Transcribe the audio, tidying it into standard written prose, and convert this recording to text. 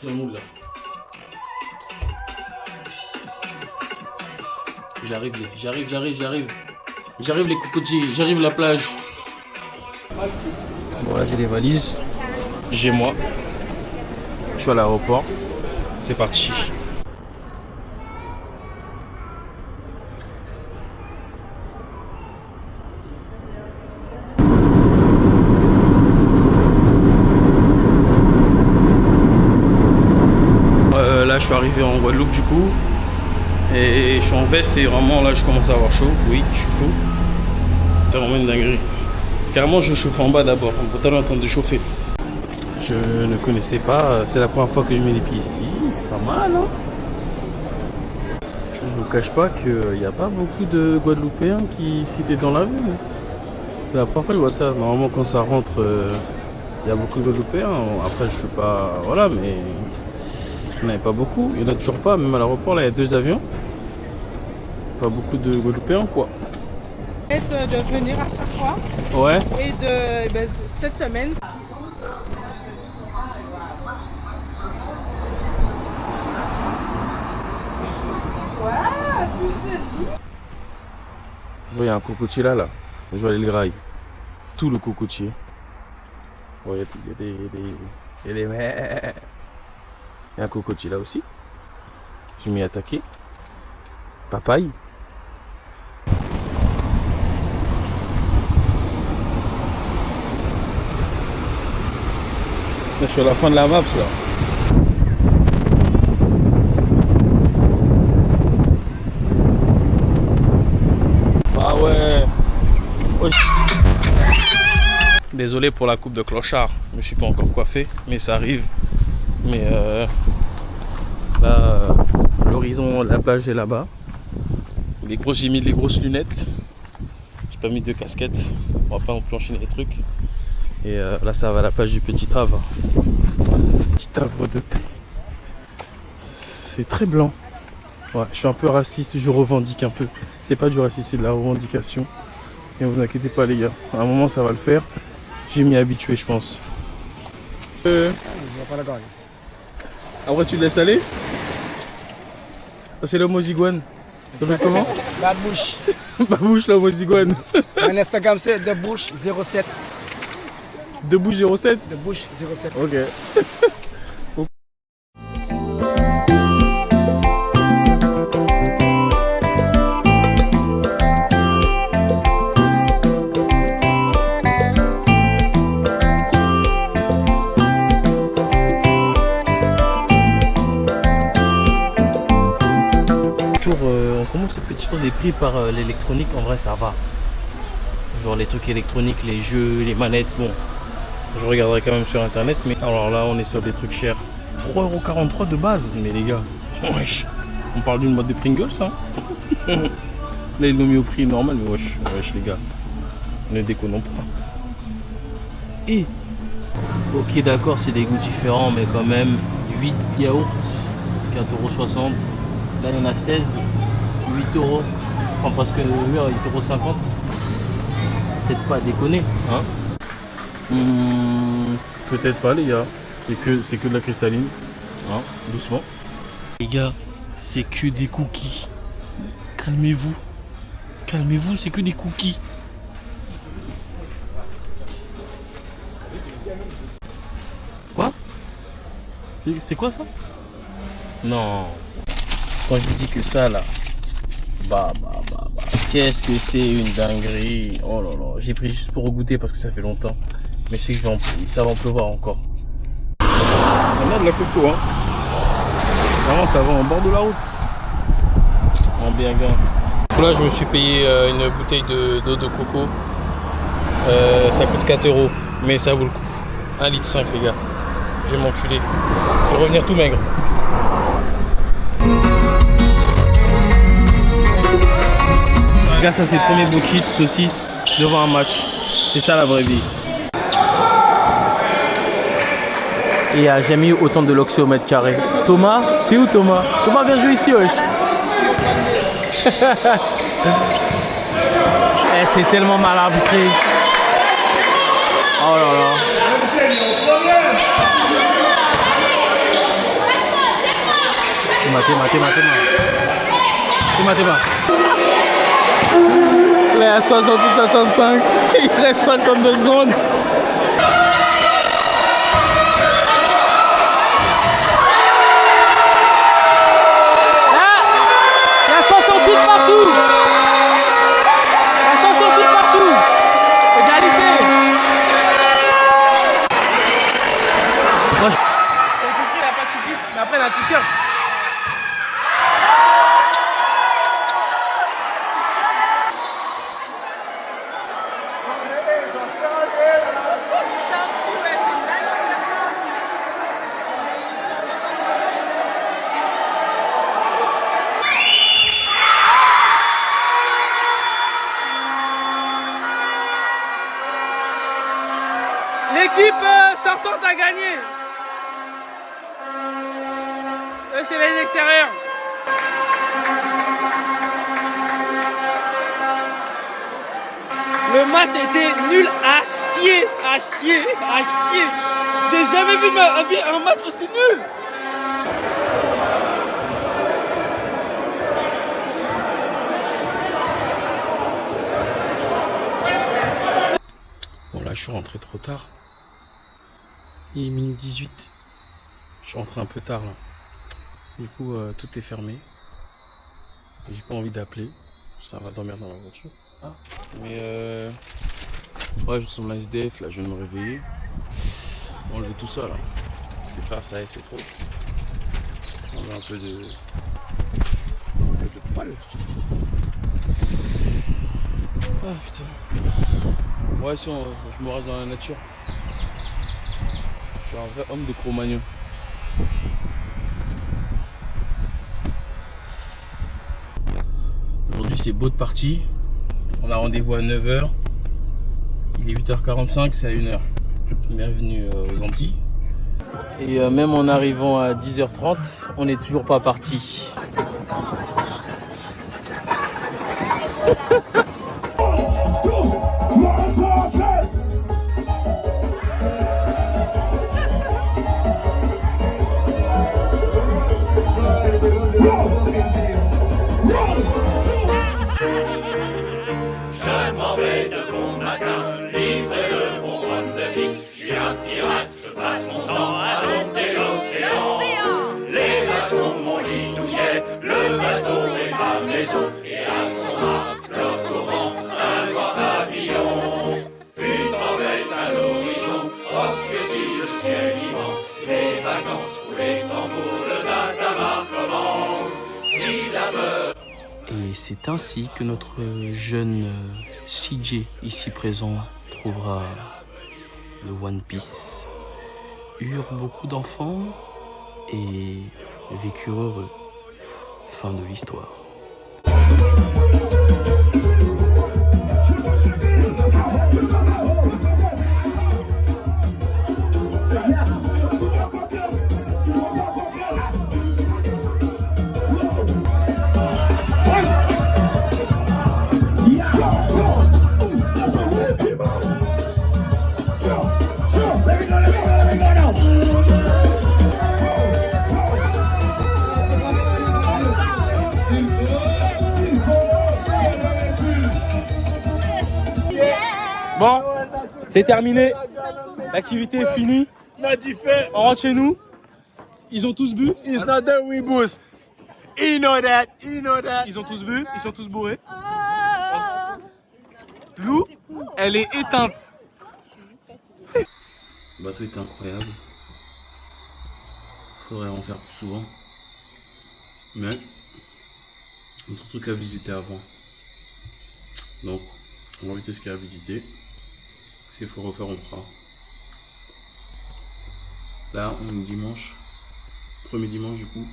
Je moule là. J'arrive les filles, j'arrive les cocotiers, j'arrive la plage. Bon là j'ai les valises, j'ai moi. Je suis à l'aéroport, c'est parti. Là je suis arrivé en Guadeloupe du coup. Et je suis en veste et vraiment là je commence à avoir chaud. Oui, je suis fou. C'est vraiment une dinguerie. Carrément je chauffe en bas d'abord. Mon pantalon est en train de chauffer. Je ne connaissais pas. C'est la première fois que je mets les pieds ici. C'est pas mal hein. Je vous cache pas qu'il n'y a pas beaucoup de Guadeloupéens qui étaient dans la ville. C'est la première fois que je vois ça. Normalement quand ça rentre, il y a beaucoup de Guadeloupéens. Après je sais pas. Voilà mais. Il n'y en avait pas beaucoup, il n'y en a toujours pas, même à l'aéroport là il y a 2 avions. Pas beaucoup de Guadeloupéens quoi. De venir à chaque fois. Ouais. Et cette semaine. Il y a un cocotier là. Je vais aller le grailler. Tout le cocotier. Ouais, il y a des. Il y a un cocotier là aussi. Je m'y ai attaqué. Papaye. Là, je suis à la fin de la map là. Ah ouais. Oh. Désolé pour la coupe de clochard. Je me suis pas encore coiffé, mais ça arrive. Mais là, l'horizon, la plage est là-bas. J'ai mis les grosses lunettes. J'ai pas mis de casquette. On va pas non plus enchaîner les trucs. Et là, ça va à la plage du Petit Havre. Petit Havre de paix. C'est très blanc. Ouais, je suis un peu raciste, je revendique un peu. C'est pas du racisme, c'est de la revendication. Et vous inquiétez pas, les gars. À un moment, ça va le faire. J'ai m'y habitué, je pense. Après tu le laisses aller. Ça c'est l'homo zigouane. Ça fait comment? Babouche. Babouche l'homo zigouane. Mon Instagram c'est debouche07. Debouche 07. Debouche07. Ok. On commence cette petite tour des prix par l'électronique, en vrai ça va. Genre les trucs électroniques, les jeux, les manettes, bon. Je regarderai quand même sur internet, mais alors là on est sur des trucs chers. 3,43€ de base, mais les gars, wesh. On parle d'une mode de Pringles, hein. Là ils l'ont mis au prix normal, mais wesh les gars. Ne déconnons pas. Et ok d'accord, c'est des goûts différents, mais quand même 8 yaourts, 4,60€. Là il y en a 16, 8€, enfin presque 8,50€. Peut-être pas déconner, hein. Peut-être pas les gars, c'est que de la cristalline, hein, doucement. Les gars, c'est que des cookies. Calmez-vous, c'est que des cookies. Quoi? C'est quoi ça? Non. Quand je vous dis que ça là, qu'est-ce que c'est une dinguerie. Oh là là, j'ai pris juste pour goûter parce que ça fait longtemps. Mais je sais que ça va en pleuvoir encore. On a de la coco hein. Vraiment ça va en bord de la route. En bien gain. Là je me suis payé une bouteille d'eau de coco. Ça coûte 4€. Mais ça vaut le coup. 1,5 litre les gars. Je vais m'enculer. Je vais revenir tout maigre. Là, ça c'est le premier bouquet de saucisse devant un match. C'est ça la vraie vie. Et il n'y a jamais eu autant de loxé au mètre carré. Thomas, t'es où Thomas? Thomas, viens jouer ici, wesh. C'est tellement mal arbitré. Oh là là. C'est mathéma. Là, à 60-65, il reste 52 secondes. Là, il y a 168 partout. Il y a 168 partout. Égalité. Moi, j'ai compris, il n'y a pas de soucis. Mais après, il y a un t-shirt. L'équipe sortante a gagné. Eux, c'est les extérieurs. Le match était nul à chier, à chier, à chier. J'ai jamais vu ma vie un match aussi nul. Bon là je suis rentré trop tard. Il est minuit 18. Je suis rentré un peu tard là. Du coup tout est fermé. J'ai pas envie d'appeler. Ça va dormir dans la voiture. Ah. Mais ouais je ressemble à un SDF là, je viens de me réveiller. On va enlever tout ça là. Je vais faire ça, c'est trop. On met un peu de poil. Ah putain. Ouais si je me rase dans la nature. Je suis un vrai homme de Cro-Magnon. Aujourd'hui c'est beau de partie. On a rendez-vous à 9h. Il est 8h45, c'est à 1h. Bienvenue aux Antilles. Et même en arrivant à 10h30, on n'est toujours pas parti. Je m'en vais de bon matin, livré de bon rhum de bis. Je suis un pirate, je passe mon temps à dompter l'océan. Les vagues sont mon lit douillet, le bateau est ma maison. Et à son affleur courant, un grand pavillon. Une tempête à l'horizon, obscurcit le ciel immense. Les vacances ou les tambours, le datamar commence. Si la peur. Et c'est ainsi que notre jeune CJ ici présent trouvera le One Piece, eurent beaucoup d'enfants et vécurent heureux. Fin de l'histoire. Bon, c'est terminé. L'activité est finie. On rentre chez nous. Ils ont tous bu. It's not that we boost. You know that. You know that. Ils ont tous bu. Ils sont tous bourrés. Lou, elle est éteinte. Le bateau est incroyable. Faudrait en faire plus souvent. Mais, on a d'autres trucs à visiter avant. Donc, on va éviter ce qu'il y a à visiter. S'il faut refaire, on fera. Là, on est dimanche. Premier dimanche du coup.